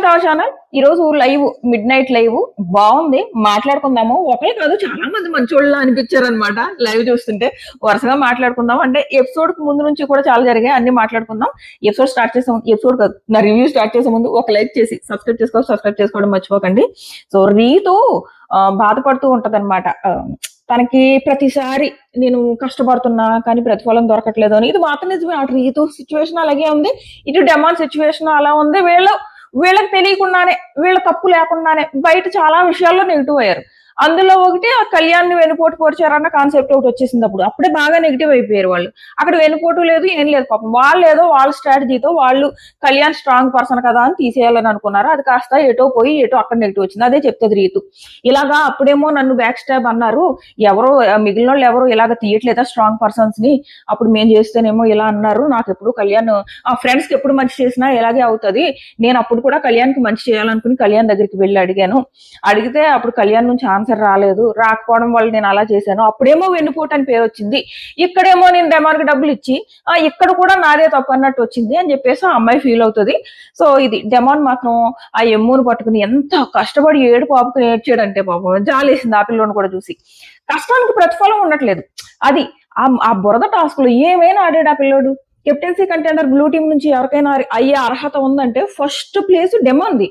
Welcome to our channel. ఈ రోజు live mid night live బాగుంది, మాట్లాడుకుందాము. ఒకరే కాదు చాలా మంది మంచోళ్ళ అనిపించారు అనమాట లైవ్ చూస్తుంటే. వరుసగా మాట్లాడుకుందాం అంటే ఎపిసోడ్ ముందు నుంచి కూడా చాలా జరిగాయి, అన్ని మాట్లాడుకుందాం. ఎపిసోడ్ స్టార్ట్ చేసే ఎపిసోడ్ కాదు నా రివ్యూ స్టార్ట్ చేసే ముందు ఒక లైక్ చేసి సబ్స్క్రైబ్ చేసుకోవడం మర్చిపోకండి. సో రీతు బాధపడుతూ ఉంటది అనమాట. తనకి ప్రతిసారి నేను కష్టపడుతున్నా కానీ ప్రతిఫలం దొరకట్లేదు అని. ఇది మాత్రం నిజమే, అటు రీతు సిచ్యువేషన్ అలాగే ఉంది, ఇటు డెమాన్ సిచ్యువేషన్ అలా ఉంది. వీళ్ళకి తెలియకుండానే, వీళ్ళ తప్పు లేకుండానే బయట చాలా విషయాల్లో నెగిటివ్ అయ్యారు. అందులో ఒకటి ఆ కళ్యాణ్ వెనుపోటు పొడిచారన్న కాన్సెప్ట్ ఒకటి వచ్చేసింది. అప్పుడే బాగా నెగిటివ్ అయిపోయారు వాళ్ళు. అక్కడ వెనుపోటు లేదు, ఏం లేదు. పాపం వాళ్ళు ఏదో వాళ్ళ స్ట్రాటజీతో వాళ్ళు కళ్యాణ్ స్ట్రాంగ్ పర్సన్ కదా అని తీసేయాలని అనుకున్నారు. అది కాస్త ఎటో పోయి ఎటో అక్కడ నెగిటివ్ వచ్చింది. అదే చెప్తుంది రీతు. ఇలాగా అప్పుడేమో నన్ను బ్యాక్ స్టాబ్ అన్నారు, ఎవరో మిగిలిన వాళ్ళు ఎవరో ఇలాగ తీయట్లేదా స్ట్రాంగ్ పర్సన్స్ ని, అప్పుడు మేము చేస్తేనేమో ఇలా అన్నారు. నాకు ఎప్పుడు కళ్యాణ్ ఆ ఫ్రెండ్స్ కి ఎప్పుడు మంచి చేసినా ఇలాగే అవుతుంది. నేను అప్పుడు కూడా కళ్యాణ్ కి మంచి చేయాలనుకుని కళ్యాణ్ దగ్గరికి వెళ్ళి అడిగితే అప్పుడు కళ్యాణ్ నుంచి ఆన్సర్ రాలేదు. రాకపోవడం వల్ల నేను అలా చేశాను. అప్పుడేమో వెన్నుపోటు అని పేరు వచ్చింది, ఇక్కడేమో నేను డెమాన్కి డబ్బులు ఇచ్చి ఇక్కడ కూడా నాదే తప్పు అన్నట్టు వచ్చింది అని చెప్పేసి ఆ అమ్మాయి ఫీల్ అవుతుంది. సో ఇది డెమాన్ మాత్రం ఆ ఎమ్మును పట్టుకుని ఎంత కష్టపడి ఏడు పాపకు ఏడ్చాడంటే పాపం జాలేసింది ఆ పిల్లోని కూడా చూసి. కష్టానికి ప్రతిఫలం ఉండట్లేదు. అది ఆ బురద టాస్క్ లో ఏమైనా ఆడాడు ఆ పిల్లోడు. కెప్టెన్సీ కంటెండర్ బ్లూ టీం నుంచి ఎవరికైనా అయ్యే అర్హత ఉందంటే ఫస్ట్ ప్లేస్ డెమాన్ది.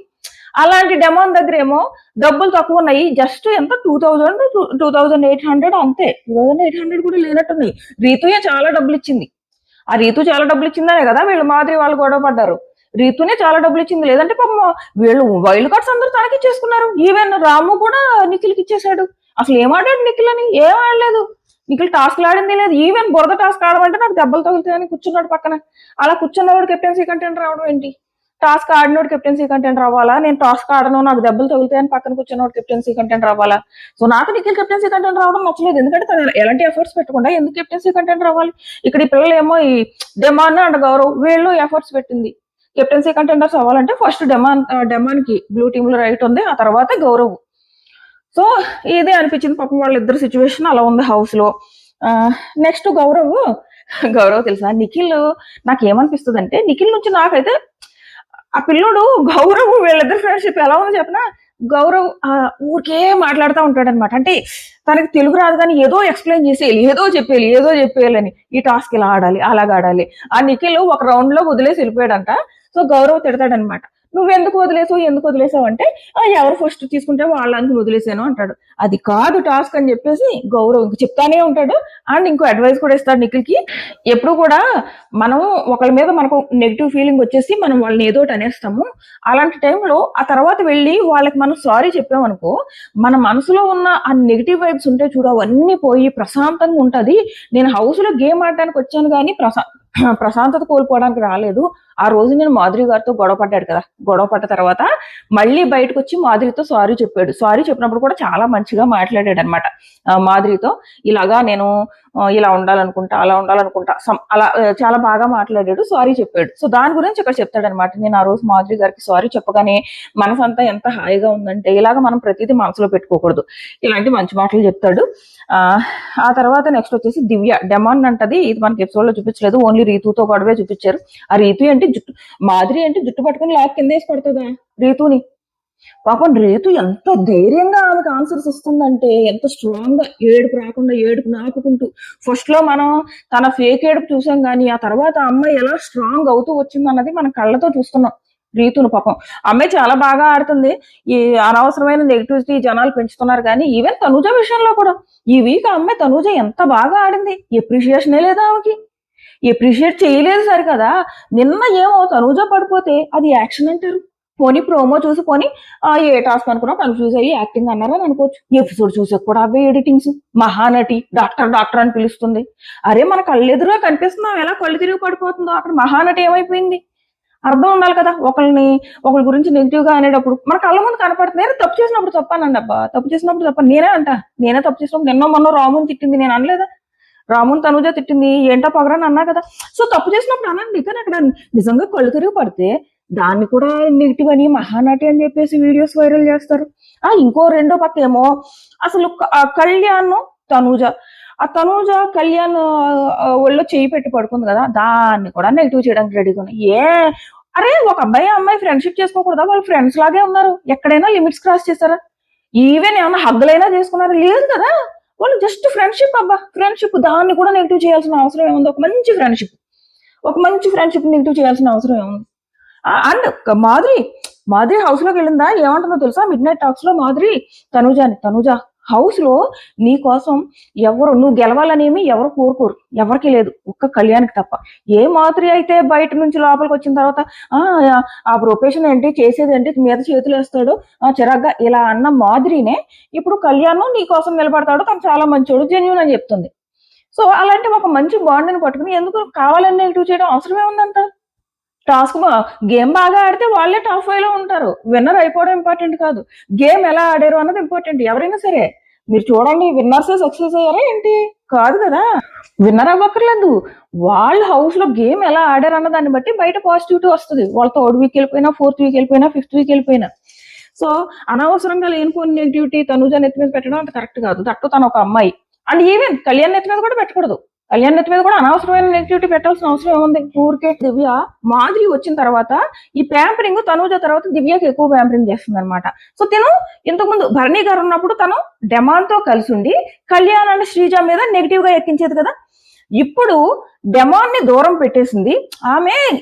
అలాంటి డెమాన్ దగ్గర ఏమో డబ్బులు తక్కువ ఉన్నాయి, జస్ట్ ఎంత 2800 అంతే. 2800 కూడా లేనట్టున్నాయి. రీతుయే చాలా డబ్బులు ఇచ్చింది. ఆ రీతు చాలా డబ్బులు ఇచ్చిందనే కదా వీళ్ళు మాదిరి వాళ్ళు గొడవ పడ్డారు. రీతునే చాలా డబ్బులు ఇచ్చింది, లేదంటే పాపం వీళ్ళు వైల్డ్ కార్డ్స్ అందరూ తనకి ఇచ్చేసుకున్నారు. ఈవెన్ రాము కూడా నిఖిల్కి ఇచ్చేసాడు. అసలు ఏం ఆడాడు నిఖిల్ అని? ఏం ఆడలేదు. నిఖిల్ టాస్క్ ఆడింది లేదు. ఈవెన్ బురద టాస్క్ ఆడమంటే నాకు దెబ్బలు తగులుతాయని కూర్చున్నాడు పక్కన. అలా కూర్చున్నవాడు కెప్టెన్సీ కంటెంట్ రావడం ఏంటి? టాస్క్ ఆడినోడు కెప్టెన్సీ కంటెంట్ రావాలా? నేను టాస్క్ ఆడను నాకు దెబ్బలు తగులుతాయని పక్కన కూర్చున్నోడు కెప్టెన్సీ కంటెంట్ రావాలా? సో నాకు నిఖిల్ కెప్టెన్సీ కంటెంట్ రావడం నచ్చలేదు. ఎందుకంటే తను ఎలాంటి ఎఫర్ట్స్ పెట్టకుండా ఎందుకు కెప్టెన్సీ కంటెంట్ రావాలి? ఇక్కడ ఈ పిల్లలు ఏమో ఈ డెమాన్ అండ్ గౌరవ్ వీళ్ళు ఎఫర్ట్స్ పెట్టింది. కెప్టెన్సీ కంటెండర్స్ అవ్వాలంటే ఫస్ట్ డెమాన్ కి బ్లూ టీమ్ లో రైట్ ఉంది, ఆ తర్వాత గౌరవ్. సో ఇదే అనిపించింది పాపం వాళ్ళిద్దరు సిచ్యువేషన్ అలా ఉంది హౌస్ లో. నెక్స్ట్ గౌరవ్ తెలుసా, నిఖిల్ నాకు ఏమనిపిస్తుంది అంటే, నిఖిల్ నుంచి నాకైతే ఆ పిల్లోడు గౌరవ్ వీళ్ళిద్దరు ఫ్రెండ్షిప్ ఎలా ఉందో చెప్పినా, గౌరవ్ ఊరికే మాట్లాడుతూ ఉంటాడు అనమాట. అంటే తనకి తెలుగు రాదు కానీ ఏదో ఎక్స్ప్లెయిన్ చేసేయాలి, ఏదో చెప్పేయాలని. ఈ టాస్క్ ఇలా ఆడాలి, అలాగ ఆడాలి. ఆ నిఖిల్ ఒక రౌండ్ లో వదిలేసి వెళ్ళిపోయాడంట. సో గౌరవ్ తిడతాడనమాట, నువ్వెందుకు వదిలేసావు అంటే ఎవరు ఫస్ట్ తీసుకుంటే వాళ్ళందుకు వదిలేసాను అంటాడు. అది కాదు టాస్క్ అని చెప్పేసి గౌరవ్ ఇంక చెప్తానే ఉంటాడు. అండ్ ఇంకో అడ్వైస్ కూడా ఇస్తాడు నిఖిల్కి. ఎప్పుడు కూడా మనం ఒకళ్ళ మీద మనకు నెగిటివ్ ఫీలింగ్ వచ్చేసి మనం వాళ్ళని ఏదో అనేస్తాము. అలాంటి టైంలో ఆ తర్వాత వెళ్ళి వాళ్ళకి మనం సారీ చెప్పామనుకో, మన మనసులో ఉన్న ఆ నెగిటివ్ వైబ్స్ ఉంటే చూడు, అవన్నీ పోయి ప్రశాంతంగా ఉంటది. నేను హౌస్ లో గేమ్ ఆడడానికి వచ్చాను కానీ ప్రశాంతత కోల్పోవడానికి రాలేదు. ఆ రోజు నేను మాధురి గారితో గొడవ పడ్డ తర్వాత మళ్ళీ బయటకు వచ్చి మాధురితో సారీ చెప్పాడు. సారీ చెప్పినప్పుడు కూడా చాలా మంచిగా మాట్లాడాడు అనమాట మాధురితో. ఇలాగా నేను ఇలా ఉండాలనుకుంటా, అలా ఉండాలనుకుంటా, అలా చాలా బాగా మాట్లాడాడు, సారీ చెప్పాడు. సో దాని గురించి ఇక్కడ చెప్తాడనమాట. నేను ఆ రోజు మాధురి గారికి సారీ చెప్పగానే మనసంతా ఎంత హాయిగా ఉందంటే, ఇలాగ మనం ప్రతిదీ మనసులో పెట్టుకోకూడదు, ఇలాంటి మంచి మాటలు చెప్తాడు. ఆ తర్వాత నెక్స్ట్ వచ్చేసి దివ్య డెమాన్ అంటది. ఇది మనకి ఎపిసోడ్ లో చూపించలేదు, ఓన్లీ రీతుతో గొడవే చూపించారు. ఆ రీతు అంటే మాధురి అంటే జుట్టు పట్టుకుని లాక్ కింద వేసి పడుతుందా రీతుని? పాపం రీతు ఎంత ధైర్యంగా ఆమెకు ఆన్సర్స్ ఇస్తుందంటే, ఎంత స్ట్రాంగ్ గా ఏడుపు రాకుండా ఏడుపు నాపుకుంటూ. ఫస్ట్ లో మనం తన ఫేక్ ఏడుపు చూసాం కానీ ఆ తర్వాత అమ్మాయి ఎలా స్ట్రాంగ్ అవుతూ వచ్చింది అన్నది మనం కళ్ళతో చూస్తున్నాం రీతును. పాపం అమ్మాయి చాలా బాగా ఆడుతుంది. ఈ అనవసరమైన నెగిటివిటీ జనాలు పెంచుతున్నారు కానీ ఈవెన్ తనుజ విషయంలో కూడా ఈ వీక్ ఆ అమ్మాయి తనుజ ఎంత బాగా ఆడింది. ఎప్రిషియేషనే లేదా ఆమెకి, ఎప్రిషియేట్ చేయలేదు సరికదా. నిన్న ఏమో తనుజ పడిపోతే అది యాక్షన్ అంటారు, పోనీ ప్రోమో చూసి పోనీ ఏ టాస్క్ అనుకున్నా కన్ఫ్యూజ్ అయ్యి యాక్టింగ్ అన్నారని అనుకోవచ్చు. ఎపిసోడ్ చూసే కూడా అవే ఎడిటింగ్స్. మహానటి డాక్టర్ అని పిలుస్తుంది. అరే మన కళ్ళెదురుగా కనిపిస్తున్నాం, ఎలా కళ్ళు తిరిగి పడిపోతుందో. అక్కడ మహానటి ఏమైపోయింది? అర్థం ఉండాలి కదా. ఒకరి గురించి నెగిటివ్ గా అనేటప్పుడు మన కళ్ళ ముందు కనపడుతుంది. నేను తప్పు చేసినప్పుడు తప్పానండి అబ్బా, తప్పు చేసినప్పుడు తప్ప నేనే తప్పు చేసినప్పుడు నిన్న మొన్న రాముని తిట్టింది నేను అనలేదా? రాముని తనుజ తిట్టింది, ఏంటో పొగరని అన్నా కదా. సో తప్పు చేసినప్పుడు అనండి. కానీ అక్కడ నిజంగా కళ్ళు తిరిగి పడితే దాన్ని కూడా నెగిటివ్ అని మహానటి అని చెప్పేసి వీడియోస్ వైరల్ చేస్తారు. ఇంకో రెండో పక్క ఏమో అసలు కళ్యాణ్ తనుజ, ఆ తనుజ కళ్యాణ్ ఒళ్ళో చేయి పెట్టి పడుకుంది కదా, దాన్ని కూడా నెగిటివ్ చేయడానికి రెడీగా ఉన్నాయి. అరే ఒక అబ్బాయి అమ్మాయి ఫ్రెండ్షిప్ చేసుకోకూడదా? వాళ్ళు ఫ్రెండ్స్ లాగే ఉన్నారు, ఎక్కడైనా లిమిట్స్ క్రాస్ చేశారా? ఈవెన్ ఏమన్నా హగ్గులైనా చేసుకున్నారా? లేదు కదా. వాళ్ళు జస్ట్ ఫ్రెండ్షిప్, అబ్బా ఫ్రెండ్షిప్, దాన్ని కూడా నెగిటివ్ చేయాల్సిన అవసరం ఏముంది? ఒక మంచి ఫ్రెండ్షిప్ నెగిటివ్ చేయాల్సిన అవసరం ఏముంది? అండ్ మాధురి హౌస్ లోకి వెళ్ళిందా, ఏమంటుందో తెలుసా? మిడ్ నైట్ టాక్స్ లో మాధురి తనుజ హౌస్ లో నీ కోసం ఎవరు, నువ్వు గెలవాలనేమి ఎవరు కోరుకోరు, ఎవరికి లేదు, ఒక్క కళ్యాణ్కి తప్ప. ఏ మాధురి అయితే బయట నుంచి లోపలికి వచ్చిన తర్వాత ఆ ప్రొఫెషన్ ఏంటి, చేసేది ఏంటి, మీద చేతులు వేస్తాడు చిరాగ్గా ఇలా అన్న మాధురినే ఇప్పుడు కళ్యాణ్ నీ కోసం నిలబడతాడు, తను చాలా మంచోడు, జెన్యూన్ అని చెప్తుంది. సో అలాంటి ఒక మంచి బాండ్ని పట్టుకుని ఎందుకు కావాలని నెగిటివ్ చేయడం అవసరమే ఉందంత? టాస్క్ గేమ్ బాగా ఆడితే వాళ్ళే టాప్ 5 లో ఉంటారు. విన్నర్ అయిపోవడం ఇంపార్టెంట్ కాదు, గేమ్ ఎలా ఆడారు అన్నది ఇంపార్టెంట్. ఎవరైనా సరే మీరు చూడండి, విన్నర్సే సక్సెస్ అయ్యారా ఏంటి? కాదు కదా. విన్నర్ అవ్వక్కర్లేదు, వాళ్ళ హౌస్ లో గేమ్ ఎలా ఆడారు అన్న దాన్ని బట్టి బయట పాజిటివిటీ వస్తుంది. వాళ్ళ 3rd వీక్ వెళ్ళిపోయినా, 4th వీక్ వెళ్ళిపోయినా, 5th వీక్ వెళ్ళిపోయినా. సో అనవసరంగా లేనిపోయిన నెగిటివిటీ తనుజ నెత్తి మీద పెట్టడం అంత కరెక్ట్ కాదు. తట్టు తను ఒక అమ్మాయి. అండ్ ఈవెన్ కళ్యాణ్ నెత్తి మీద కూడా పెట్టకూడదు. కళ్యాణ్ నెత్తి మీద కూడా అనవసరమైన నెగిటివిటీ పెట్టాల్సిన అవసరం ఏముంది? ఊరికే దివ్య మాధురి వచ్చిన తర్వాత ఈ ప్యాంపరింగ్ తనుజ తర్వాత దివ్యకి ఎక్కువ ప్యాంపరింగ్ చేస్తుంది అనమాట. సో తను ఇంతకుముందు భరణి గారు ఉన్నప్పుడు తను డెమాన్తో కలిసి ఉండి కళ్యాణ్ అండ్ శ్రీజ మీద నెగిటివ్ గా ఎక్కించేది కదా. ఇప్పుడు డెమాన్ ని దూరం పెట్టేసింది. ఆమె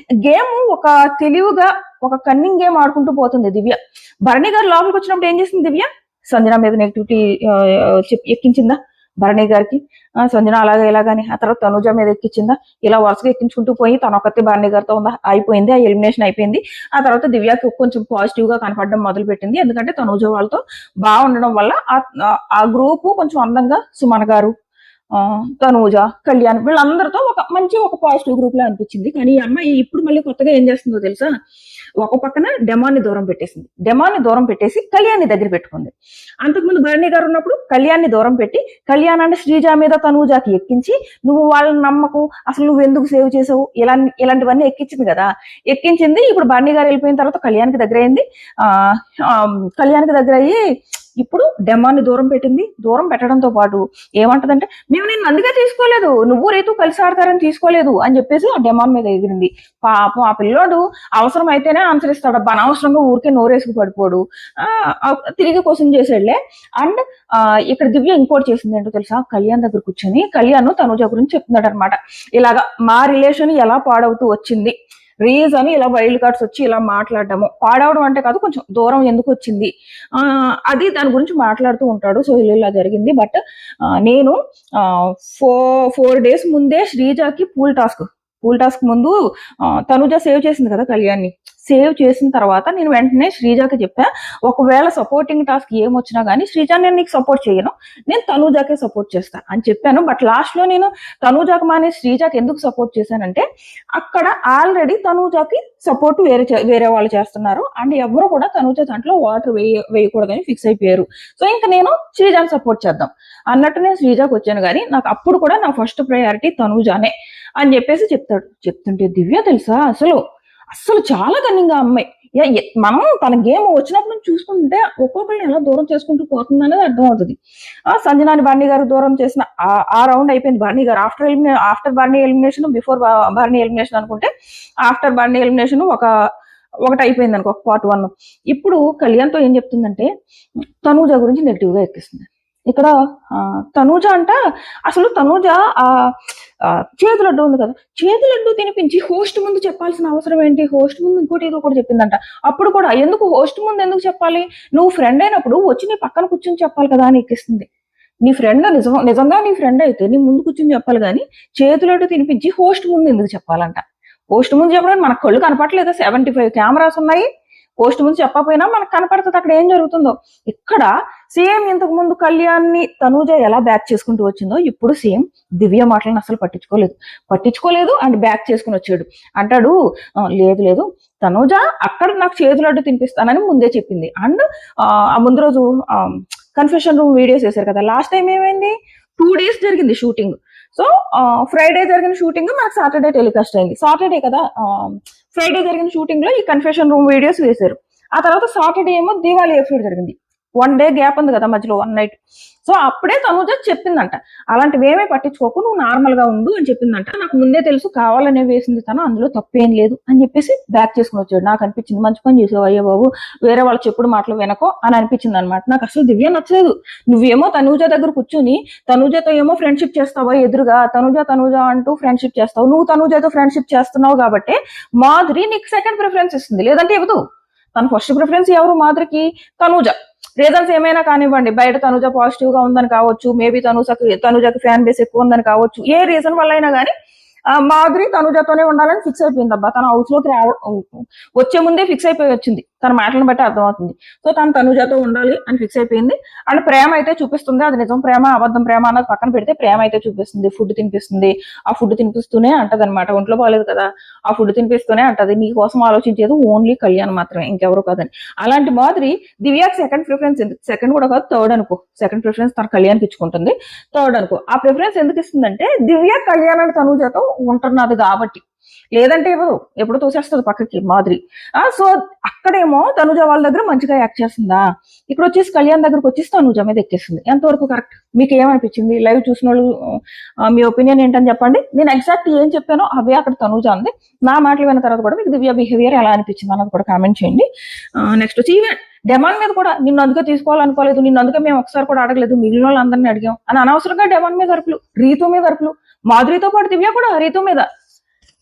గేమ్ ఒక తెలివిగా ఒక కన్నింగ్ గేమ్ ఆడుకుంటూ పోతుంది దివ్య. భరణి గారు లోపలికి వచ్చినప్పుడు ఏం చేసింది దివ్య? సంజన మీద నెగిటివిటీ ఎక్కించిందా భరణి గారికి? సంజన అలాగే ఇలాగాని. ఆ తర్వాత తనుజ మీద ఎక్కించిందా? ఇలా వరుసగా ఎక్కించుకుంటూ పోయి తన ఒక్కతే భరణి గారితో ఉందా? అయిపోయింది, ఆ ఎలిమినేషన్ అయిపోయింది. ఆ తర్వాత దివ్యకి కొంచెం పాజిటివ్ గా కనపడడం మొదలు పెట్టింది. ఎందుకంటే తనుజ వాళ్ళతో బాగుండడం వల్ల ఆ గ్రూప్ కొంచెం అందంగా సుమన్ గారు, తనూజ, కళ్యాణ్ వీళ్ళందరితో ఒక పాజిటివ్ గ్రూప్ లా అనిపించింది. కానీ ఈ అమ్మాయి ఇప్పుడు మళ్ళీ కొత్తగా ఏం చేస్తుందో తెలుసా? ఒక పక్కన డెమాన్ని దూరం పెట్టేసింది. డెమాన్ని దూరం పెట్టేసి కళ్యాణ్ని దగ్గర పెట్టుకుంది. అంతకుముందు భరణి గారు ఉన్నప్పుడు కళ్యాణ్ని దూరం పెట్టి కళ్యాణ్ అంటే శ్రీజ మీద తనూజాకి ఎక్కించి నువ్వు వాళ్ళని నమ్మకు, అసలు నువ్వు ఎందుకు సేవ్ చేసావు, ఇలాంటివన్నీ ఎక్కించింది కదా. ఎక్కించింది. ఇప్పుడు భరణి గారు వెళ్ళిపోయిన తర్వాత కళ్యాణ్కి దగ్గర అయింది. కళ్యాణ్కి దగ్గర అయ్యి ఇప్పుడు డెమాన్ని దూరం పెట్టింది. దూరం పెట్టడంతో పాటు ఏమంటదంటే, మేము నేను అందుకే తీసుకోలేదు, నువ్వు రైతు కలిసి ఆడతారని తీసుకోలేదు అని చెప్పేసి ఆ డెమాన్ మీద ఎగిరింది. పాపం ఆ పిల్లోడు అవసరం అయితేనే ఆన్సర్ ఇస్తాడు, అనవసరంగా ఊరికే నోరేసుకు పడిపోడు, తిరిగి క్వశ్చన్ చేసాడులే. అండ్ ఇక్కడ దివ్య ఇంకోటి చేసింది ఏంటో తెలుసా? కళ్యాణ్ దగ్గర కూర్చొని కళ్యాణ్ తనుజ గురించి చెప్తున్నాడు అనమాట. ఇలాగా మా రిలేషన్ ఎలా పాడవుతూ వచ్చింది, రీజన్ ఇలా వైల్డ్ కార్డ్స్ వచ్చి ఇలా మాట్లాడడము, పాడవడం అంటే కాదు, కొంచెం దూరం ఎందుకు వచ్చింది అది దాని గురించి మాట్లాడుతూ ఉంటాడు. సో ఇలా జరిగింది. బట్ నేను 4 days ముందే శ్రీజాకి పూల్ టాస్క్ ముందు తనుజ సేవ్ చేసింది కదా కళ్యాణ్ని. సేవ్ చేసిన తర్వాత నేను వెంటనే శ్రీజాకి చెప్పా, ఒకవేళ సపోర్టింగ్ టాస్క్ ఏమొచ్చినా కానీ శ్రీజా నేను నీకు సపోర్ట్ చేయను, నేను తనుజాకే సపోర్ట్ చేస్తాను అని చెప్పాను. బట్ లాస్ట్ లో నేను తనుజాకి మానే శ్రీజాకి ఎందుకు సపోర్ట్ చేశానంటే అక్కడ ఆల్రెడీ తనుజాకి సపోర్ట్ వేరే వాళ్ళు చేస్తున్నారు. అండ్ ఎవరు కూడా తనుజ దాంట్లో వాటర్ వేయకూడదని ఫిక్స్ అయిపోయారు. సో ఇంకా నేను శ్రీజాని సపోర్ట్ చేద్దాం అన్నట్టు నేను శ్రీజాకి వచ్చాను. కానీ నాకు అప్పుడు కూడా నా ఫస్ట్ ప్రయారిటీ తనుజానే అని చెప్పేసి చెప్తుంటే దివ్య తెలుసా అసలు చాలా కన్నింగా అమ్మాయి. మనం తన గేమ్ వచ్చినప్పుడు చూసుకుంటే ఒక్కొక్కరిని ఎలా దూరం చేసుకుంటూ పోతుంది అనేది అర్థమవుతుంది. సంజనాని భరణి గారు దూరం చేసిన ఆ రౌండ్ అయిపోయింది. Bharani garu after Bharani elimination, before Bharani elimination అనుకుంటే ఆఫ్టర్ భరణి ఎలిమినేషన్ ఒకటి అయిపోయింది అనుకో, ఒక part 1. ఇప్పుడు కళ్యాణ్తో ఏం చెప్తుందంటే తనూజ గురించి నెగిటివ్ గా ఎక్కిస్తుంది. ఇక్కడ తనూజ అంట, అసలు తనూజ చేతులడ్డు ఉంది కదా, చేతులడ్డు తినిపించి హోస్ట్ ముందు చెప్పాల్సిన అవసరం ఏంటి? హోస్ట్ ముందు ఇంకోటి ఏదో కూడా చెప్పిందంట. అప్పుడు కూడా ఎందుకు హోస్ట్ ముందు ఎందుకు చెప్పాలి? నువ్వు ఫ్రెండ్ అయినప్పుడు వచ్చి నీ పక్కన కూర్చొని చెప్పాలి కదా అని ఎక్కిస్తుంది. నీ ఫ్రెండ్ నిజంగా నీ ఫ్రెండ్ అయితే నీ ముందు కూర్చొని చెప్పాలి, కానీ చేతులడ్డు తినిపించి హోస్ట్ ముందు ఎందుకు చెప్పాలంట? హోస్ట్ ముందు చెప్పడానికి మనకు కళ్ళు కనపడలేదా? 75 కెమెరాస్ ఉన్నాయి. పోస్ట్ ముందు చెప్పకపోయినా మనకు కనపడుతుంది అక్కడ ఏం జరుగుతుందో. ఇక్కడ సేమ్ ఇంతకు ముందు కళ్యాణ్ని తనూజ ఎలా బ్యాక్ చేసుకుంటూ వచ్చిందో ఇప్పుడు సేమ్ దివ్య మాటలను అసలు పట్టించుకోలేదు అండ్ బ్యాక్ చేసుకుని వచ్చాడు. అంటాడు, లేదు తనూజ అక్కడ నాకు చేతులడ్డు తినిపిస్తానని ముందే చెప్పింది. అండ్ ఆ ముందు రోజు కన్ఫెషన్ రూమ్ వీడియోస్ వేశారు కదా, లాస్ట్ టైం ఏమైంది? 2 days జరిగింది షూటింగ్. సో ఫ్రైడే జరిగిన షూటింగ్ మనకు సాటర్డే టెలికాస్ట్ అయింది. సాటర్డే కదా, ఫ్రైడే జరిగిన షూటింగ్ లో ఈ కన్ఫెషన్ రూమ్ వీడియోస్ వేశారు. ఆ తర్వాత సాటర్డే ఏమో దివాళీ ఎపిసోడ్ జరిగింది. 1 డే గ్యాప్ ఉంది కదా మధ్యలో 1 నైట్. సో అప్పుడే తనూజ చెప్పిందంట, అలాంటివి ఏమీ పట్టించుకోకు, నువ్వు నార్మల్ గా ఉండు అని చెప్పిందంట. నాకు ముందే తెలుసు కావాలనే వేసింది తను, అందులో తప్పేం లేదు అని చెప్పేసి బ్యాక్ చేసుకుని వచ్చాడు. నాకు అనిపించింది మంచి పని చేసావు అయ్యో బాబు, వేరే వాళ్ళ చెప్పుడు మాటలు వినకో అని అనిపించింది అనమాట. నాకు అసలు దివ్య నచ్చలేదు. నువ్వేమో తనూజ దగ్గర కూర్చుని తనూజతో ఏమో ఫ్రెండ్షిప్ చేస్తావా, ఎదురుగా తనూజ అంటూ ఫ్రెండ్షిప్ చేస్తావు. నువ్వు తనూజతో ఫ్రెండ్షిప్ చేస్తున్నావు కాబట్టి మాధురి నీకు సెకండ్ ప్రిఫరెన్స్ ఇస్తుంది, లేదంటే ఇవ్వదు. తన ఫస్ట్ ప్రిఫరెన్స్ ఎవరు? మాధురికి తనూజ. రీజన్స్ ఏమైనా కానివ్వండి, బయట తనూజ పాజిటివ్ గా ఉందని కావచ్చు, మేబీ తనూజకి ఫ్యాన్ బేస్ ఎక్కువ ఉందని కావచ్చు, ఏ రీజన్ వల్ల అయినా కానీ మాధురి తనూజతోనే ఉండాలని ఫిక్స్ అయిపోయింది అబ్బా. తన హౌస్ లోకి వచ్చే ముందే ఫిక్స్ అయిపోయి వచ్చింది, తన మాటలను బట్టి అర్థమవుతుంది. సో తను తనూజతో ఉండాలి అని ఫిక్స్ అయిపోయింది. అండ్ ప్రేమ అయితే చూపిస్తుంది, అది నిజం ప్రేమ అబద్ధం ప్రేమ అన్నది పక్కన పెడితే ప్రేమ అయితే చూపిస్తుంది. ఫుడ్ తినిపిస్తుంది, ఆ ఫుడ్ తినిపిస్తూనే అంటది అనమాట, ఒంట్లో బాగాలేదు కదా, ఆ ఫుడ్ తినిపిస్తూనే అంటది, నీ కోసం ఆలోచించేది ఓన్లీ కళ్యాణ్ మాత్రమే, ఇంకెవరు కాదని. అలాంటి మాదిరి దివ్యాకి సెకండ్ ప్రిఫరెన్స్ ఎందుకు, సెకండ్ కూడా కాదు థర్డ్ అనుకో, సెకండ్ ప్రిఫరెన్స్ తన కళ్యాణ్కి ఇచ్చుకుంటుంది, థర్డ్ అనుకో. ఆ ప్రిఫరెన్స్ ఎందుకు ఇస్తుందంటే దివ్య కళ్యాణ్ అని తనూజతో ఉంటున్నది కాబట్టి, లేదంటే ఇవ్వదు, ఎప్పుడు తోసేస్తుంది పక్కకి మాధురి. సో అక్కడేమో తనుజ వాళ్ళ దగ్గర మంచిగా యాక్ట్ చేస్తుందా, ఇక్కడ వచ్చేసి కళ్యాణ్ దగ్గరకు వచ్చేసి తనుజ మీద ఎక్కేస్తుంది. ఎంతవరకు కరెక్ట్? మీకు ఏమనిపించింది? లైవ్ చూసిన వాళ్ళు మీ ఒపీనియన్ ఏంటని చెప్పండి. నేను ఎగ్జాక్ట్ ఏం చెప్పానో అవే అక్కడ తనుజ అంది. నా మాటలు విన్న తర్వాత కూడా మీకు దివ్య బిహేవియర్ ఎలా అనిపించింది అన్నది కూడా కామెంట్ చేయండి. నెక్స్ట్ వచ్చి ఈవెన్ డెమాన్ మీద కూడా నిన్ను అందుకే తీసుకోవాలనుకోలేదు, నిన్ను అందుకే మేము ఒకసారి కూడా అడగలేదు, మిగిలిన వాళ్ళందరినీ అడిగాం అని అనవసరంగా డెమాన్ మీద అరుపులు, రీతు మీద అరుపులు, మాధురితో పాటు దివ్య కూడా రీతు మీద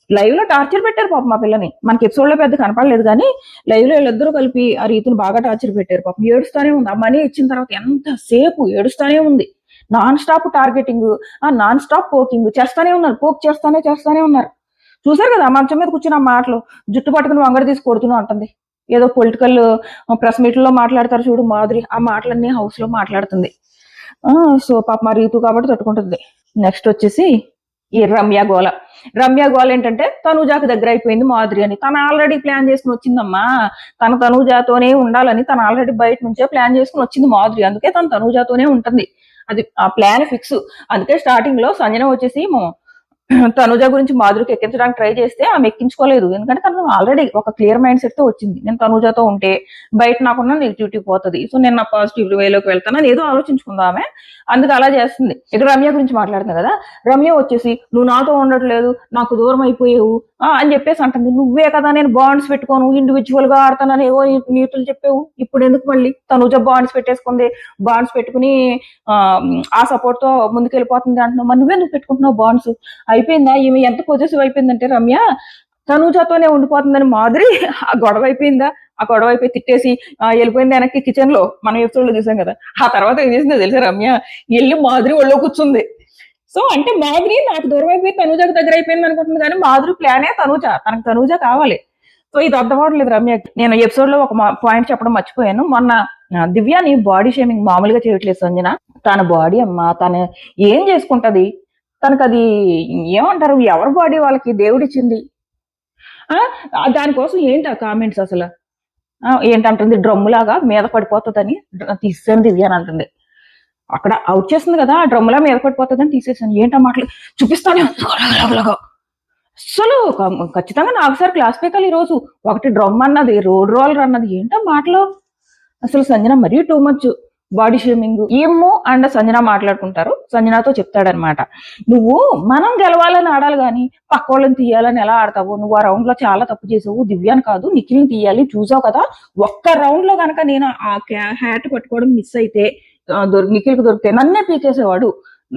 లైవ్ లో టార్చర్ పెట్టారు పాపం మా పిల్లని. మనకి ఎపిసోడ్ లో పెద్ద కనపడలేదు కానీ లైవ్ లో వీళ్ళిద్దరూ కలిపి ఆ రీతిని బాగా టార్చర్ పెట్టారు పాపం. ఏడుస్తానే ఉంది, ఆ మనీ ఇచ్చిన తర్వాత ఎంతసేపు ఏడుస్తానే ఉంది. Non stop targeting, non stop poking చేస్తానే ఉన్నారు, పోక్ చేస్తానే ఉన్నారు. చూసారు కదా మంచం మీద కూర్చున్న మాటలు, జుట్టు పట్టుకుని వంగడి తీసి కొడుతున్నా అంటుంది. ఏదో పొలిటికల్ ప్రెస్ మీట్లో మాట్లాడతారు చూడు మాధురి, ఆ మాటలన్నీ హౌస్ లో మాట్లాడుతుంది. సో పాప మా రీతు కాబట్టి తట్టుకుంటుంది. నెక్స్ట్ వచ్చేసి ఈ రమ్య గోల ఏంటంటే తనూజాకి దగ్గర అయిపోయింది మాధురి అని. తను ఆల్రెడీ ప్లాన్ చేసుకుని వచ్చిందమ్మా, తనూజాతోనే ఉండాలని తను ఆల్రెడీ బయట నుంచే ప్లాన్ చేసుకుని వచ్చింది మాధురి, అందుకే తను తనూజాతోనే ఉంటుంది, అది ఆ ప్లాన్ ఫిక్స్. అందుకే స్టార్టింగ్ లో సంజన వచ్చేసి తనుజ గురించి మాధురికి ఎక్కించడానికి ట్రై చేస్తే ఆమె ఎక్కించుకోలేదు, ఎందుకంటే తను ఆల్రెడీ ఒక క్లియర్ మైండ్ సెట్ తో వచ్చింది. నేను తనుజతో ఉంటే బయట నాకున్న నెగిటివిటీ పోతుంది, సో నేను నా పాజిటివ్ వేలోకి వెళ్తాను అని ఏదో ఆలోచించుకుందా ఆమె, అందుకు అలా చేస్తుంది. ఇక్కడ రమ్య గురించి మాట్లాడుతుంది కదా, రమ్య వచ్చేసి నువ్వు నాతో ఉండట్లేదు, నాకు దూరం అయిపోయావు అని చెప్పేసి అంటుంది. నువ్వే కదా నేను బాండ్స్ పెట్టుకోను, ఇండివిజువల్ గా ఆడతానని ఏవో నీతులు చెప్పావు, ఇప్పుడు ఎందుకు మళ్ళీ తనుజ బాండ్స్ పెట్టేసుకుంది, బాండ్స్ పెట్టుకుని ఆ సపోర్ట్ తో ముందుకెళ్ళిపోతుంది అంటున్నావు, మరి నువ్వెందుకు పెట్టుకుంటున్నావు బాండ్స్? అయిపోయిందా? ఈమె ఎంత పొజిటివ్ అయిపోయిందంటే రమ్య తనూజతోనే ఉండిపోతుందని మాధురి ఆ గొడవ అయిపోయిందా, ఆ గొడవ అయిపోయి తిట్టేసి వెళ్ళిపోయింది వెనక్కి కిచెన్ లో, మనం ఎపిసోడ్ లో చూసాం కదా. ఆ తర్వాత ఏం చేసిందో తెలుసా, రమ్య వెళ్ళి మాధురి ఒళ్ళో కూర్చుంది. సో అంటే మాధురి నాకు దూరం అయిపోయి తనూజకు దగ్గర అయిపోయింది అనుకుంటుంది, కానీ మాధురి ప్లానే తనూజ, తనకు తనూజ కావాలి. సో ఇది అర్థం అవట్లేదు రమ్యకి. నేను ఎపిసోడ్ లో ఒక పాయింట్ చెప్పడం మర్చిపోయాను, మొన్న దివ్యాని బాడీ షేమింగ్ మామూలుగా చేయట్లేదు సంజన, తన బాడీ అమ్మ, తను ఏం చేసుకుంటది, తనకు అది ఏమంటారు, ఎవరి బాడీ వాళ్ళకి దేవుడిచ్చింది, దానికోసం ఏంటి ఆ కామెంట్స్ అసలు ఏంటంటుంది, డ్రమ్ములాగా మీద పడిపోతుందని తీసేసాను దివ్య అని అంటుంది. అక్కడ అవుట్ చేస్తుంది కదా, ఆ డ్రమ్ములా మీద పడిపోతుందని తీసేసాను. ఏంటో మాటలు చూపిస్తానే అసలు ఖచ్చితంగా నాకు సార్ క్లాస్ పీకాలి ఈరోజు. ఒకటి డ్రమ్ అన్నది, రోడ్ రోలర్ అన్నది, ఏంటో మాటలు అసలు. సంజన మరీ టూ మచ్ బాడీ షేమింగ్. ఏమో అండ్ సంజన మాట్లాడుకుంటారు, సంజనతో చెప్తాడనమాట, నువ్వు మనం గెలవాలని ఆడాలి కానీ పక్క వాళ్ళని తీయాలని ఎలా ఆడతావు, నువ్వు ఆ రౌండ్ లో చాలా తప్పు చేసావు, దివ్యాన్ని కాదు నిఖిల్ని తీయాలి, చూసావు కదా ఒక్క రౌండ్ లో కనుక నేను ఆ హ్యాట్ పట్టుకోవడం మిస్ అయితే నిఖిల్కి దొరికితే నన్నే పీకేసేవాడు,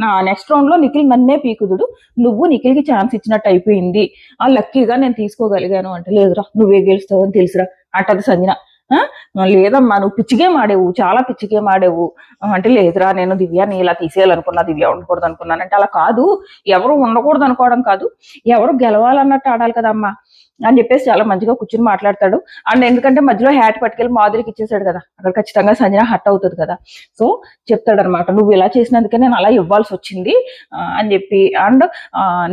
నా నెక్స్ట్ రౌండ్ లో నిఖిల్ నన్నే పీకుదుడు, నువ్వు నిఖిల్ కి ఛాన్స్ ఇచ్చినట్టు అయిపోయింది, ఆ లక్కీగా నేను తీసుకోగలిగాను అంటే, లేదురా నువ్వే గెలుస్తావు అని తెలుసురా అంటది సంజన. లేదమ్మా నువ్వు పిచ్చి గేమ్ ఆడేవు, చాలా పిచ్చి గేమ్ ఆడేవు అంటే, లేదురా నేను దివ్యాని ఇలా తీసేయాలనుకున్నా, దివ్య ఉండకూడదు అనుకున్నాను అంటే, అలా కాదు, ఎవరు ఉండకూడదు అనుకోవడం కాదు, ఎవరు గెలవాలన్నట్టు ఆడాలి కదమ్మా అని చెప్పేసి చాలా మంచిగా కూర్చుని మాట్లాడతాడు. అండ్ ఎందుకంటే మధ్యలో హ్యాట్ పట్టుకెళ్ళి మాధురికి ఇచ్చేసాడు కదా, అక్కడ ఖచ్చితంగా సంజన హట్ అవుతుంది కదా, సో చెప్తాడు అనమాట, నువ్వు ఇలా చేసినందుకే నేను అలా ఇవ్వాల్సి వచ్చింది అని చెప్పి, అండ్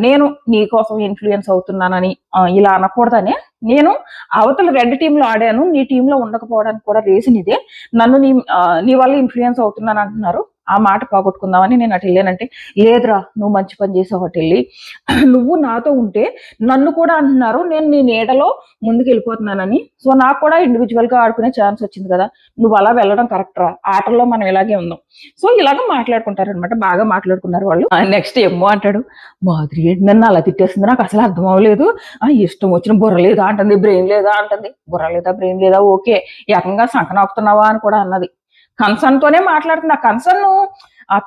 నేను నీ కోసం ఇన్ఫ్లుయెన్స్ అవుతున్నానని ఇలా అనకూడదనే నేను అవతల రెడ్ టీంలో ఆడాను, నీ టీంలో ఉండకపోవడానికి కూడా రీజన్ ఇదే, నన్ను నీ వల్ల ఇన్ఫ్లుయెన్స్ అవుతున్నాను అంటున్నారు, ఆ మాట పోగొట్టుకుందామని నేను అటు వెళ్ళానంటే, లేదురా నువ్వు మంచి పని చేసావు అటు వెళ్ళి, నువ్వు నాతో ఉంటే నన్ను కూడా అంటున్నారు నేను నీ నీడలో ముందుకు వెళ్ళిపోతున్నానని, సో నాకు కూడా ఇండివిజువల్ గా ఆడుకునే ఛాన్స్ వచ్చింది కదా, నువ్వు అలా వెళ్ళడం కరెక్ట్ రా, ఆటల్లో మనం ఇలాగే ఉందాం. సో ఇలాగ మాట్లాడుకుంటారు అనమాట, బాగా మాట్లాడుకున్నారు వాళ్ళు. నెక్స్ట్ ఏమో అంటాడు, మాధురి ఏంటి నన్ను అలా తిట్టేస్తుంది, నాకు అసలు అర్థం అవ్వలేదు, ఇష్టం వచ్చిన బుర్ర లేదా అంటుంది, బ్రెయిన్ లేదా అంటుంది, బుర్ర లేదా బ్రెయిన్ లేదా, ఓకే ఏకంగా సంకనాకుతున్నావా అని కూడా అన్నది. కన్సర్న్ తోనే మాట్లాడుతుంది. ఆ కన్సర్న్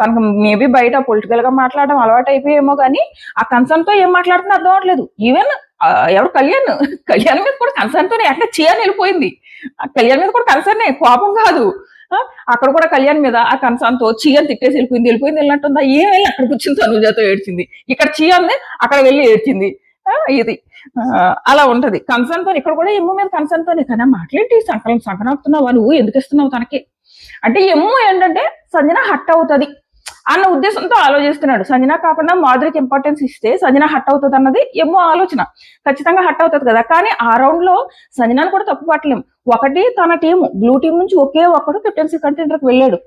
తనకు మేబీ బయట పొలిటికల్ గా మాట్లాడడం అలవాటు అయిపోయేమో కానీ ఆ కన్సర్న్ తో ఏం మాట్లాడుతుందో అర్థం అవ్వట్లేదు. ఈవెన్ ఎవరు కళ్యాణ్ మీద కూడా కన్సర్న్ తోనే ఎక్కడ చేయని వెళ్ళిపోయింది. కళ్యాణ్ మీద కూడా కన్సర్నే, కోపం కాదు. అక్కడ కూడా కళ్యాణ్ మీద ఆ కన్సర్న్ తో చీయని తిట్టేసి వెళ్ళిపోయింది వెళ్ళినట్టుందా, ఏమై అక్కడ కూర్చుని తనుజాతో ఏడ్చింది, ఇక్కడ చీయంది అక్కడ వెళ్ళి ఏడ్చింది. ఇది అలా ఉంటది కన్సర్న్ తో. ఇక్కడ కూడా ఎమ్ము మీద కన్సర్న్ తోనే, కానీ మాట్లాడి సంకనాకుతున్నావా నువ్వు, ఎందుకు ఇస్తున్నావు తనకి అంటే ఎమ్ము ఏంటంటే సంజన హట్ అవుతుంది అన్న ఉద్దేశంతో ఆలోచిస్తున్నాడు. సంజన కాకుండా మాధురికి ఇంపార్టెన్స్ ఇస్తే సంజన హట్ అవుతుంది అన్నది ఎమ్మో ఆలోచన. ఖచ్చితంగా హట్ అవుతుంది కదా, కానీ ఆ రౌండ్ లో సంజనాను కూడా తప్పు పట్టలేము. ఒకటి తన టీము బ్లూ టీం నుంచి ఒకే ఒక్కడు కెప్టెన్సీ కంటెండర్కి వెళ్ళాడు.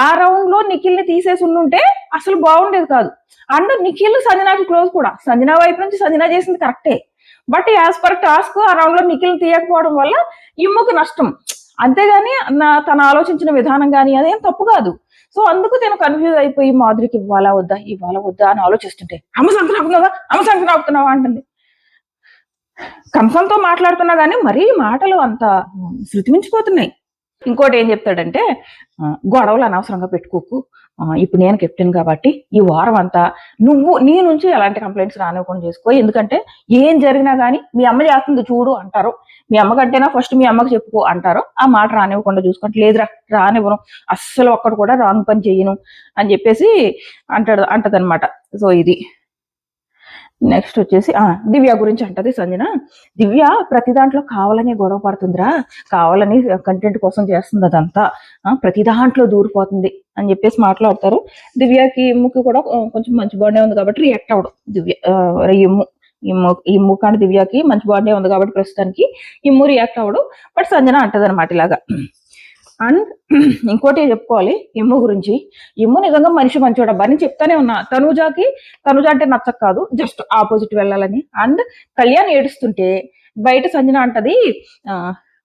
ఆ రౌండ్ లో నిఖిల్ ని తీసేసి ఉండుంటే అసలు బాగుండేది కాదు. అండ్ నిఖిల్ సంజనాకి క్లోజ్ కూడా, సంజన వైపు నుంచి సంజన చేసింది కరెక్టే, బట్ యాజ్ పర్ టాస్క్ ఆ రౌండ్ లో నిఖిల్ తీయకపోవడం వల్ల ఇమ్ముకు నష్టం. అంతేగాని తను ఆలోచించిన విధానం కానీ అదేం తప్పు కాదు. సో అందుకు నేను కన్ఫ్యూజ్ అయిపోయి మాధురికి ఇవ్వాలా వద్దా అని ఆలోచిస్తుంటే అమ్మ సంకనాకుతున్నావా అంటుంది. కంసంతో మాట్లాడుతున్నా కానీ మరీ మాటలు అంత శృతిమించిపోతున్నాయి. ఇంకోటి ఏం చెప్తాడంటే, గొడవలు అనవసరంగా పెట్టుకోకు, ఇప్పుడు నేను కెప్టెన్ కాబట్టి ఈ వారం అంతా నీ నుంచి ఎలాంటి కంప్లైంట్స్ రానివ్వకుండా చేసుకో, ఎందుకంటే ఏం జరిగినా కానీ మీ అమ్మ చేస్తుంది చూడు అంటారు, మీ అమ్మ కంటేనా ఫస్ట్ మీ అమ్మకి చెప్పుకో అంటారు, ఆ మాట రానివ్వకుండా చూసుకుంటే, లేదురా రానివ్వను, అస్సలు ఒక్కడు కూడా రాంగ్ పని చేయను అని చెప్పేసి అంటదనమాట. సో ఇది నెక్స్ట్ వచ్చేసి దివ్య గురించి అంటది సంజన. దివ్య ప్రతి దాంట్లో కావాలని గొడవ పడుతుందిరా, కావాలని కంటెంట్ కోసం చేస్తుంది, అదంతా ప్రతి దాంట్లో దూరిపోతుంది అని చెప్పేసి మాట్లాడతారు. దివ్యకి ఇమ్ముకి కూడా కొంచెం మంచి బాండే ఉంది కాబట్టి రియాక్ట్ అవడం దివ్య, ఇమ్ము కానీ దివ్యకి మంచి బాండే ఉంది కాబట్టి ప్రస్తుతానికి ఇమ్ము రియాక్ట్ అవడం. బట్ సంజన అంటది అనమాట ఇలాగా. అండ్ ఇంకోటి చెప్పుకోవాలి ఇమ్ము గురించి, ఇమ్ము నిజంగా మనిషి మంచోడబ్బా అని చెప్తానే ఉన్నా. తనుజ అంటే నచ్చక కాదు, జస్ట్ ఆపోజిట్ వెళ్ళాలని. అండ్ కళ్యాణ్ ఏడుస్తుంటే బయట సంజన అంటది,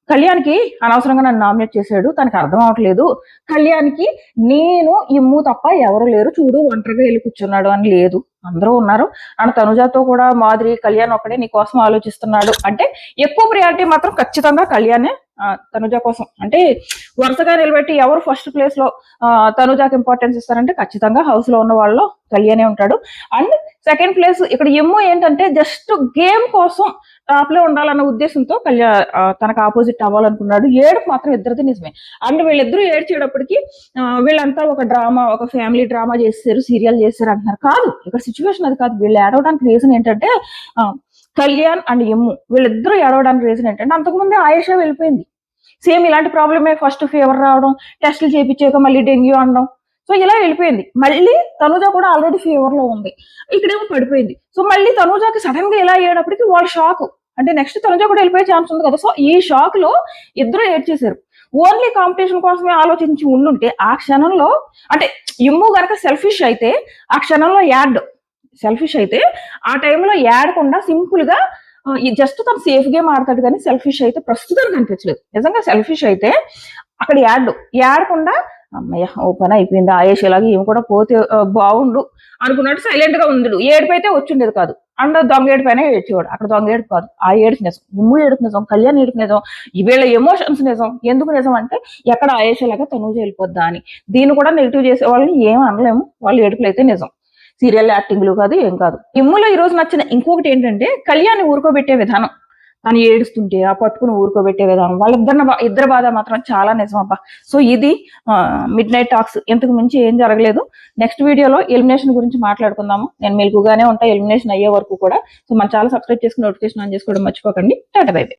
కళ్యాణ్కి అనవసరంగా నన్ను నామినేట్ చేశాడు, తనకు అర్థం అవట్లేదు, కళ్యాణ్కి నేను ఇమ్ము తప్ప ఎవరు లేరు, చూడు ఒంటరిగా వెళ్ళి కూర్చున్నాడు అని లేదు, అందరూ ఉన్నారు. అండ్ తనుజాతో కూడా మాధురి కళ్యాణ్ ఒక్కడే నీ కోసం ఆలోచిస్తున్నాడు అంటే ఎక్కువ ప్రియారిటీ మాత్రం ఖచ్చితంగా కళ్యాణే తనుజ కోసం. అంటే వరుసగా నిలబెట్టి ఎవరు ఫస్ట్ ప్లేస్ లో తనుజాకి ఇంపార్టెన్స్ ఇస్తారంటే ఖచ్చితంగా హౌస్ లో ఉన్న వాళ్ళు కళ్యాణే ఉంటాడు. అండ్ సెకండ్ ప్లేస్ ఇక్కడ ఎమ్మో ఏంటంటే జస్ట్ గేమ్ కోసం టాప్ లో ఉండాలన్న ఉద్దేశంతో తనకు ఆపోజిట్ అవ్వాలనుకున్నాడు. ఏడుపు మాత్రం ఇద్దరిది నిజమే. అండ్ వీళ్ళిద్దరూ ఏడ్చేటప్పటికి వీళ్ళంతా ఒక ఫ్యామిలీ డ్రామా చేస్తారు, సీరియల్ చేస్తారు అంటున్నారు. కాదు, ఇక్కడ సిచ్యువేషన్ అది కాదు. వీళ్ళు ఏడవడానికి రీజన్ ఏంటంటే కళ్యాణ్ అండ్ ఎమ్ము వీళ్ళిద్దరూ ఏడవడానికి రీజన్ ఏంటంటే అంతకుముందే ఆయేషా వెళ్ళిపోయింది, సేమ్ ఇలాంటి ప్రాబ్లమే, ఫస్ట్ ఫీవర్ రావడం, టెస్టులు చేయించాక మళ్ళీ డెంగ్యూ అనడం, సో ఇలా వెళ్ళిపోయింది. మళ్ళీ తనుజ కూడా ఆల్రెడీ ఫీవర్ లో ఉంది, ఇక్కడేమో పడిపోయింది. సో మళ్ళీ తనుజకి సడన్ గా ఇలా అయ్యేటప్పటికి వాళ్ళు షాక్, అంటే నెక్స్ట్ తనుజ కూడా వెళ్ళిపోయే ఛాన్స్ ఉంది కదా. సో ఈ షాక్ లో ఇద్దరు ఏడ్చేశారు. ఓన్లీ కాంపిటీషన్ కోసమే ఆలోచించి ఉండుంటే ఆ క్షణంలో, అంటే ఇమ్ము గనక సెల్ఫిష్ అయితే ఆ క్షణంలో సెల్ఫిష్ అయితే ఆ టైంలో యాడకుండా సింపుల్ గా జస్ట్ తను సేఫ్ గేమ్ ఆడతాడు, కానీ సెల్ఫిష్ అయితే ప్రస్తుతానికి అనిపించలేదు. నిజంగా సెల్ఫిష్ అయితే అక్కడ యాడకుండా అమ్మయ్య ఓపెన్ అయిపోయింది, ఆయేష్ ఇలాగే ఏమి కూడా పోతే బాగుండు అనుకున్నట్టు సైలెంట్ గా ఉండడు. ఏడుపు అయితే వచ్చిండేది కాదు. అండ్ దొంగ ఏడుపు అయినా ఏడ్చేవాడు. అక్కడ దొంగ ఏడుపు కాదు, ఆ ఏడుపు నిజం, ఇమ్ము ఏడుపు నిజం, కళ్యాణ్ ఏడుపు నిజం, వీళ్ళ ఎమోషన్స్ నిజం. ఎందుకు నిజం అంటే ఎక్కడ ఆయేష్ లాగా తనుజ వెళ్ళిపోద్దా అని. దీన్ని కూడా నెగిటివ్ చేసే వాళ్ళని ఏం అనలేము, వాళ్ళు ఏడుపులు అయితే నిజం, సీరియల్ యాక్టింగ్లు కాదు, ఏం కాదు. ఇమ్ములో ఈ రోజు నచ్చిన ఇంకొకటి ఏంటంటే కళ్యాణ్ ఊరుకోబెట్టే విధానం, తను ఏడుస్తుంటే ఆ పట్టుకుని ఊరుకోబెట్టే విధానం, ఇద్దరు బాధ మాత్రం చాలా నిజం అబ్బా. సో ఇది మిడ్ నైట్ టాక్స్, ఇంతకు మించి ఏం జరగలేదు. నెక్స్ట్ వీడియోలో ఎలిమినేషన్ గురించి మాట్లాడుకుందాము. నేను మెలుగుగానే ఉంటా ఎలిమినేషన్ అయ్యే వరకు కూడా. సో మన ఛానల్ సబ్స్క్రైబ్ చేసుకుని నోటిఫికేషన్ ఆన్ చేసుకోవడం మర్చిపోకండి. Tata bye by.